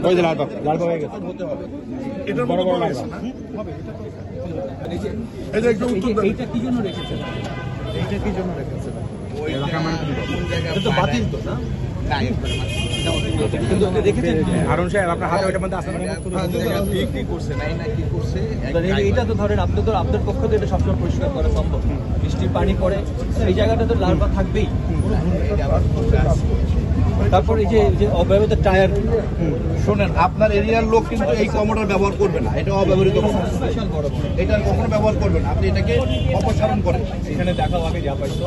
ওই যে লালবাগ হয়ে গেছে। এটা বড় বড় লাগছে না? এই যে একটু উত্তর দেন। এইটা কি জন্য রেখেছেন? এইটা কি জন্য রেখেছেন? এটা তো বাতিল তো না? কিন্তু রেখেছেন হারুন সাহেব আপনার হাতে ওইটা মধ্যে আছে না? কি করছে নাই না কি করছে? এটা তো ধরেন আপনি তো আপনার পক্ষ থেকে এটা সবসময় পরিষ্কার করা সম্ভব। বৃষ্টির পানি পড়ে এই জায়গাটা তো লালবাগ থাকবেই। তারপর এই যে অব্যবহৃত টায়ার, শোনেন, আপনার এরিয়ার লোক কিন্তু এই কমোডার ব্যবহার করবে না, এটা অব্যবহৃত কমোডার, এটা কখনো ব্যবহার করবে না, আপনি এটাকে অপসারণ করেন। এখানে দেখাও আগে যা পাইছো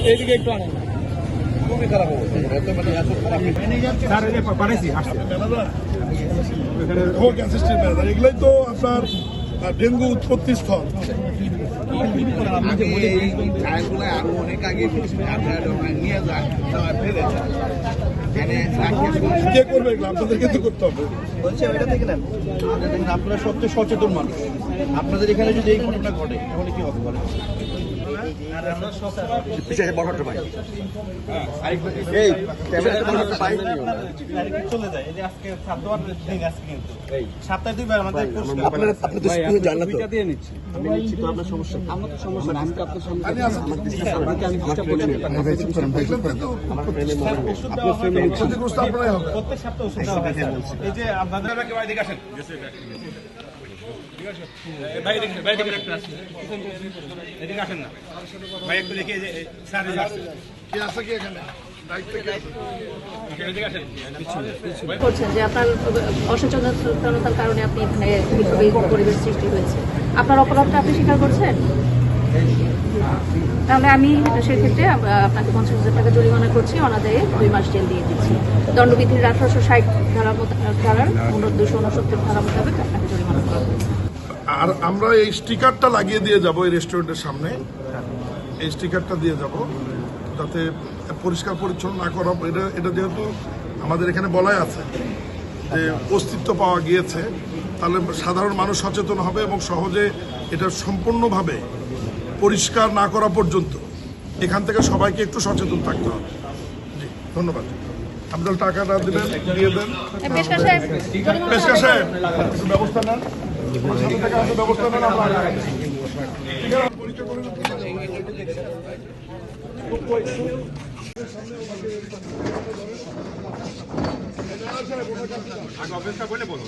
এইদিকে একটু আনেন। খুবই খারাপ অবস্থা, এত মানে এত খারাপ। এগুলোই তো আপনার ডেঙ্গু উৎপত্তি স্থল। আরো অনেক আগে নিয়ে যায় ফেলে কে করবে এগুলো? আপনাদেরকে তো করতে হবে। বলছি ওইটা থেকে নেন, আপনারা সবচেয়ে সচেতন মানুষ, আপনাদের এখানে যদি এই ঘটনা ঘটে তাহলে কি হবে বলেন? চলে যায় এই যে আজকে সপ্তাহে 2 বার আমাদের আপনি তো স্কুলে যান না তো? দিয়ে নিচ্ছি আমি নিচ্ছি তো আপনার সমস্যা আমার তো সমস্যা না, আমি তো আপনার সামনে ক্ষতিগ্রস্ত আপনারাই হবে। প্রত্যেক সপ্তাহে ওষুধ দেওয়া হয়। এই যে আপনাদের ভাই এদিকে একটা আছে। এদিকে আসেন না ভাই, একটু দেখি যে স্যার কে আছে কি এখানে? দায়িত্বে কে আছে? এদিকে আসেন। করছেন যে আপনার অসচেতনতার কারণে আপনি এখানে এই পরিবেশ সৃষ্টি হয়েছে, আপনার অপরাধটা আপনি স্বীকার করছেন? তাহলে আমি সেক্ষেত্রে আপনাকে 50,000 টাকা জরিমানা করছি, অনাদায়ে 2 মাস জেল দিয়ে দিচ্ছি। দণ্ডবিধির 1860 ধারার 269 ধারা মোতাবেক আপনাকে জরিমানা করা হয়েছে। আর আমরা এই স্টিকারটা লাগিয়ে দিয়ে যাব এই রেস্টুরেন্টের সামনে, এই স্টিকারটা দিয়ে যাব যাতে পরিষ্কার পরিচ্ছন্ন না করা। এটা যেহেতু আমাদের এখানে বলাই আছে যে অস্তিত্ব পাওয়া গিয়েছে, তাহলে সাধারণ মানুষ সচেতন হবে এবং সহজে এটা সম্পূর্ণভাবে পরিষ্কার না করা পর্যন্ত এখান থেকে সবাইকে একটু সচেতন থাকতে হবে। জি, ধন্যবাদ। আপনার টাকাটা দিবেন, দিয়ে দেন। পেশকার সাহেব, পেশকার সাহেব একটু ব্যবস্থা নেন, ব্যবস্থা নেন। অপেক্ষা করলে বলুন।